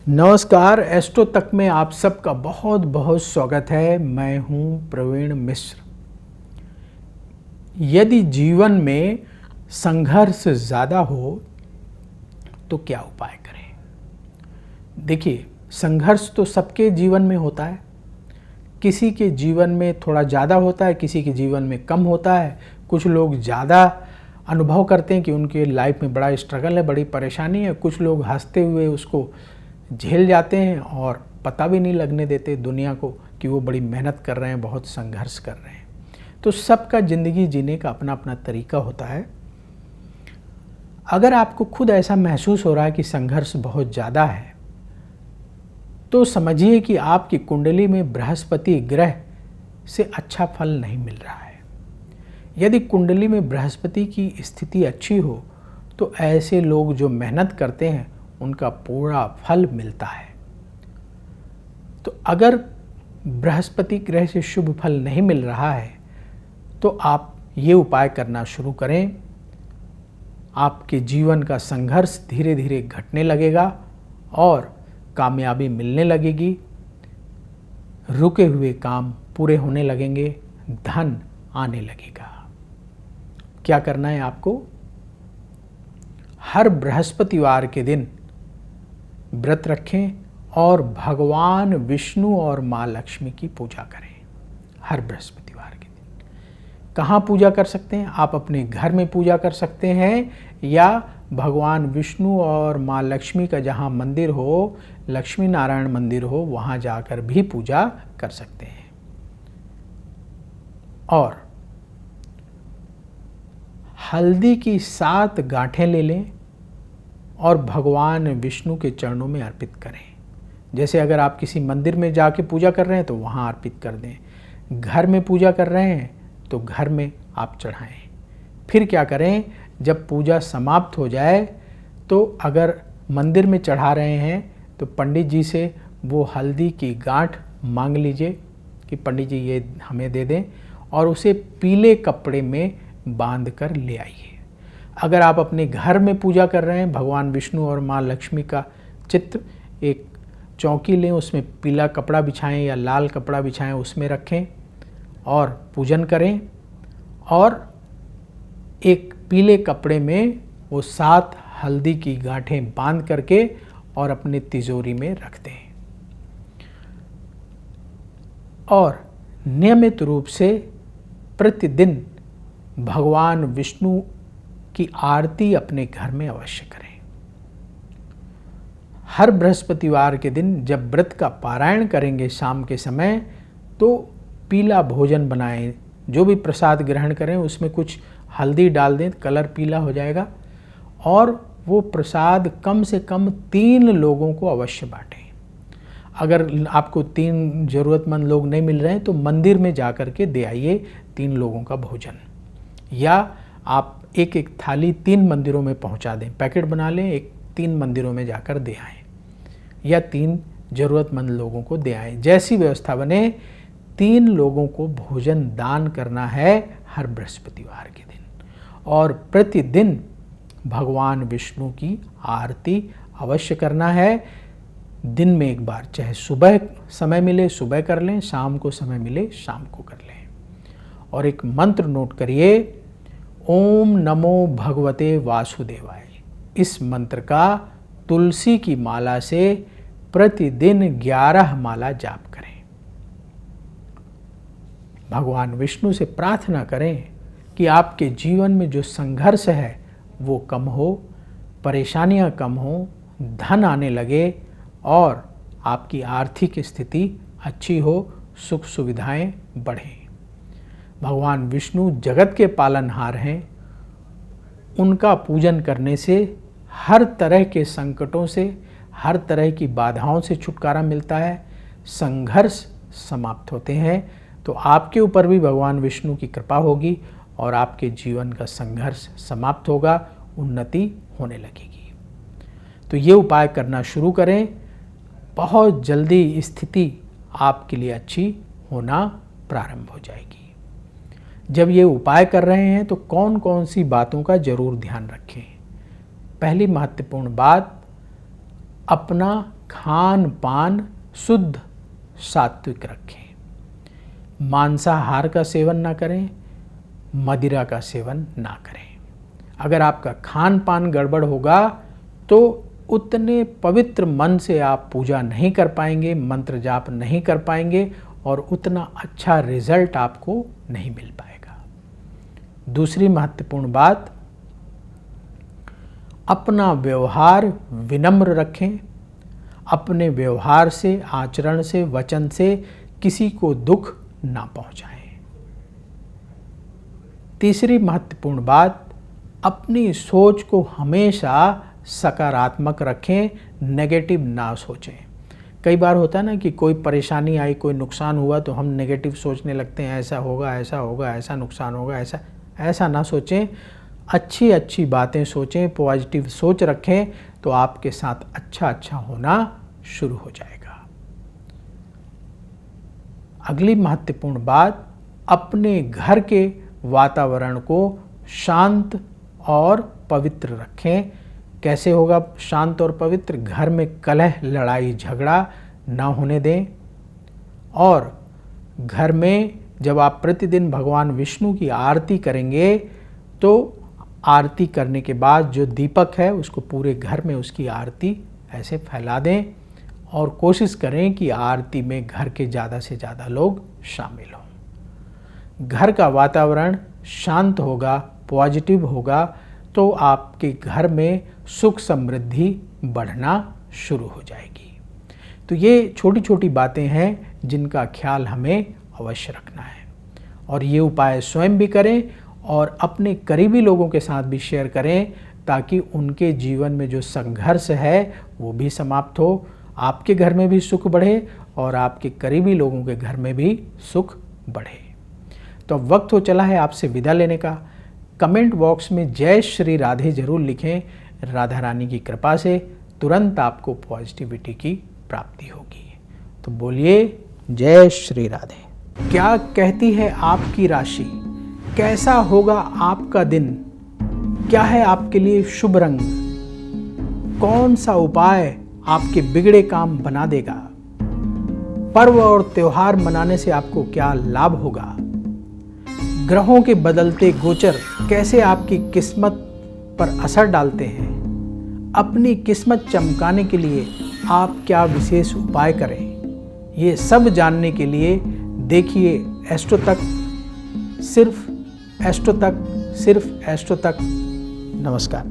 नमस्कार, एस्ट्रो तक में आप सबका बहुत बहुत स्वागत है। मैं हूं प्रवीण मिश्र। यदि जीवन में संघर्ष ज़्यादा हो तो क्या उपाय करें? देखिए, संघर्ष तो सबके जीवन में होता है। किसी के जीवन में थोड़ा ज़्यादा होता है, किसी के जीवन में कम होता है। कुछ लोग ज़्यादा अनुभव करते हैं कि उनके लाइफ में बड़ा स्ट्रगल है, बड़ी परेशानी है। कुछ लोग हंसते हुए उसको झेल जाते हैं और पता भी नहीं लगने देते दुनिया को कि वो बड़ी मेहनत कर रहे हैं, बहुत संघर्ष कर रहे हैं। तो सबका ज़िंदगी जीने का अपना अपना तरीका होता है। अगर आपको खुद ऐसा महसूस हो रहा है कि संघर्ष बहुत ज़्यादा है, तो समझिए कि आपकी कुंडली में बृहस्पति ग्रह से अच्छा फल नहीं मिल रहा है। यदि कुंडली में बृहस्पति की स्थिति अच्छी हो तो ऐसे लोग जो मेहनत करते हैं उनका पूरा फल मिलता है। तो अगर बृहस्पति ग्रह से शुभ फल नहीं मिल रहा है तो आप ये उपाय करना शुरू करें। आपके जीवन का संघर्ष धीरे धीरे घटने लगेगा और कामयाबी मिलने लगेगी। रुके हुए काम पूरे होने लगेंगे, धन आने लगेगा। क्या करना है आपको? हर बृहस्पतिवार के दिन व्रत रखें और भगवान विष्णु और माँ लक्ष्मी की पूजा करें। हर बृहस्पतिवार के दिन कहाँ पूजा कर सकते हैं? आप अपने घर में पूजा कर सकते हैं या भगवान विष्णु और माँ लक्ष्मी का जहाँ मंदिर हो, लक्ष्मी नारायण मंदिर हो, वहाँ जाकर भी पूजा कर सकते हैं। और हल्दी की 7 गांठें ले लें और भगवान विष्णु के चरणों में अर्पित करें। जैसे अगर आप किसी मंदिर में जाके पूजा कर रहे हैं तो वहाँ अर्पित कर दें। घर में पूजा कर रहे हैं तो घर में आप चढ़ाएं। फिर क्या करें, जब पूजा समाप्त हो जाए तो अगर मंदिर में चढ़ा रहे हैं तो पंडित जी से वो हल्दी की गांठ मांग लीजिए कि पंडित जी ये हमें दे दें, और उसे पीले कपड़े में बांध कर ले आइए। अगर आप अपने घर में पूजा कर रहे हैं, भगवान विष्णु और माँ लक्ष्मी का चित्र, एक चौकी लें, उसमें पीला कपड़ा बिछाएं या लाल कपड़ा बिछाएं, उसमें रखें और पूजन करें। और एक पीले कपड़े में वो 7 हल्दी की गांठें बांध करके और अपने तिजोरी में रख दें। और नियमित रूप से प्रतिदिन भगवान विष्णु की आरती अपने घर में अवश्य करें। हर बृहस्पतिवार के दिन जब व्रत का पारायण करेंगे शाम के समय, तो पीला भोजन बनाएं। जो भी प्रसाद ग्रहण करें उसमें कुछ हल्दी डाल दें, कलर पीला हो जाएगा। और वो प्रसाद कम से कम 3 लोगों को अवश्य बांटें। अगर आपको 3 ज़रूरतमंद लोग नहीं मिल रहे हैं तो मंदिर में जा कर के दे आइए 3 लोगों का भोजन, या आप एक एक थाली 3 मंदिरों में पहुंचा दें। पैकेट बना लें, 3 मंदिरों में जाकर दे आएँ या 3 ज़रूरतमंद लोगों को दे आएँ। जैसी व्यवस्था बने, 3 लोगों को भोजन दान करना है हर बृहस्पतिवार के दिन। और प्रतिदिन भगवान विष्णु की आरती अवश्य करना है। दिन में एक बार, चाहे सुबह समय मिले सुबह कर लें, शाम को समय मिले शाम को कर लें। और एक मंत्र नोट करिए, ओम नमो भगवते वासुदेवाय। इस मंत्र का तुलसी की माला से प्रतिदिन 11 माला जाप करें। भगवान विष्णु से प्रार्थना करें कि आपके जीवन में जो संघर्ष है वो कम हो, परेशानियां कम हो, धन आने लगे और आपकी आर्थिक स्थिति अच्छी हो, सुख सुविधाएं बढ़ें। भगवान विष्णु जगत के पालनहार हैं। उनका पूजन करने से हर तरह के संकटों से, हर तरह की बाधाओं से छुटकारा मिलता है, संघर्ष समाप्त होते हैं। तो आपके ऊपर भी भगवान विष्णु की कृपा होगी और आपके जीवन का संघर्ष समाप्त होगा, उन्नति होने लगेगी। तो ये उपाय करना शुरू करें। बहुत जल्दी स्थिति आपके लिए अच्छी होना प्रारंभ हो जाएगी। जब ये उपाय कर रहे हैं तो कौन कौन सी बातों का जरूर ध्यान रखें। पहली महत्वपूर्ण बात, अपना खान पान शुद्ध सात्विक रखें। मांसाहार का सेवन ना करें, मदिरा का सेवन ना करें। अगर आपका खान पान गड़बड़ होगा तो उतने पवित्र मन से आप पूजा नहीं कर पाएंगे, मंत्र जाप नहीं कर पाएंगे और उतना अच्छा रिजल्ट आपको नहीं मिल पाएगा। दूसरी महत्वपूर्ण बात, अपना व्यवहार विनम्र रखें। अपने व्यवहार से, आचरण से, वचन से किसी को दुख ना पहुंचाएं। तीसरी महत्वपूर्ण बात, अपनी सोच को हमेशा सकारात्मक रखें, नेगेटिव ना सोचें। कई बार होता है ना कि कोई परेशानी आई, कोई नुकसान हुआ तो हम नेगेटिव सोचने लगते हैं, ऐसा होगा, ऐसा होगा, ऐसा नुकसान होगा, ऐसा ना सोचें। अच्छी अच्छी बातें सोचें, पॉजिटिव सोच रखें तो आपके साथ अच्छा होना शुरू हो जाएगा। अगली महत्वपूर्ण बात, अपने घर के वातावरण को शांत और पवित्र रखें। कैसे होगा शांत और पवित्र? घर में कलह, लड़ाई, झगड़ा ना होने दें। और घर में जब आप प्रतिदिन भगवान विष्णु की आरती करेंगे तो आरती करने के बाद जो दीपक है उसको पूरे घर में उसकी आरती ऐसे फैला दें और कोशिश करें कि आरती में घर के ज़्यादा से ज़्यादा लोग शामिल हों। घर का वातावरण शांत होगा, पॉजिटिव होगा तो आपके घर में सुख समृद्धि बढ़ना शुरू हो जाएगी। तो ये छोटी छोटी बातें हैं जिनका ख्याल हमें अवश्य रखना है और ये उपाय स्वयं भी करें और अपने करीबी लोगों के साथ भी शेयर करें ताकि उनके जीवन में जो संघर्ष है वो भी समाप्त हो, आपके घर में भी सुख बढ़े और आपके करीबी लोगों के घर में भी सुख बढ़े। तो अब वक्त हो चला है आपसे विदा लेने का। कमेंट बॉक्स में जय श्री राधे जरूर लिखें। राधा रानी की कृपा से तुरंत आपको पॉजिटिविटी की प्राप्ति होगी। तो बोलिए जय श्री राधे। क्या कहती है आपकी राशि? कैसा होगा आपका दिन? क्या है आपके लिए शुभ रंग? कौन सा उपाय आपके बिगड़े काम बना देगा? पर्व और त्योहार मनाने से आपको क्या लाभ होगा? ग्रहों के बदलते गोचर कैसे आपकी किस्मत पर असर डालते हैं? अपनी किस्मत चमकाने के लिए आप क्या विशेष उपाय करें? ये सब जानने के लिए देखिए एस्ट्रो तक, सिर्फ एस्ट्रो तक। नमस्कार।